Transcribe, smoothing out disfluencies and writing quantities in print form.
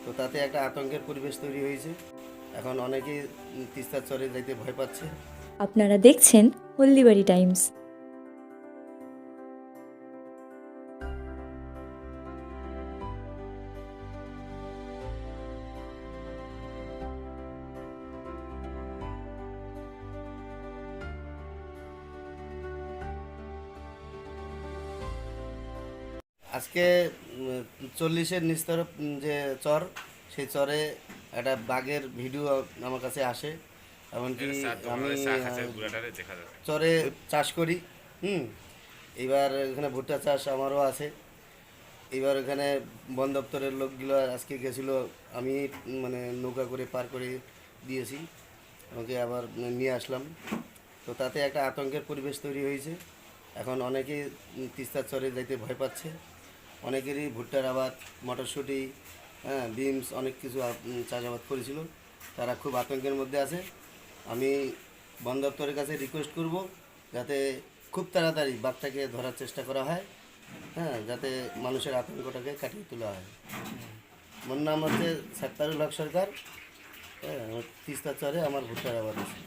তো তাতে একটা আতঙ্কের পরিবেশ তৈরি হয়েছে। এখন অনেকেই তিস্তার চরে যাইতে ভয় পাচ্ছে। আপনারা দেখছেন হলদিবাড়ি টাইমস। আজকে 40-এর নিচতর যে চর, সেই চরে একটা বাঘের ভিডিও আমার কাছে আসে। এমনকি আমি চরে চাষ করি। এবার এখানে ভুট্টা চাষ আমারও আছে। এবার এখানে বন দপ্তরের লোকগুলো আজকে গেছিলো, আমি মানে নৌকা করে পার করে দিয়েছি, আমাকে আবার নিয়ে আসলাম। তো তাতে একটা আতঙ্কের পরিবেশ তৈরি হয়েছে। এখন অনেকেই তিস্তার চরে যাইতে ভয় পাচ্ছে। অনেকেরই ভুট্টার আবাদ, মটরশুঁটি, হ্যাঁ, বিনস, অনেক কিছু চাষাবাদ করেছিল। তারা খুব আতঙ্কের মধ্যে আছে। আমি বন দপ্তরের কাছে রিকোয়েস্ট করব যাতে খুব তাড়াতাড়ি বাঘটাকে ধরার চেষ্টা করা হয়, হ্যাঁ, যাতে মানুষের আতঙ্কটাকে কাটিয়ে তোলা হয়। মোর নাম হচ্ছে সাত্তারুল হক সরকার। হ্যাঁ, আমার তিস্তার চরে আমার ভুট্টার আবাদ আছে।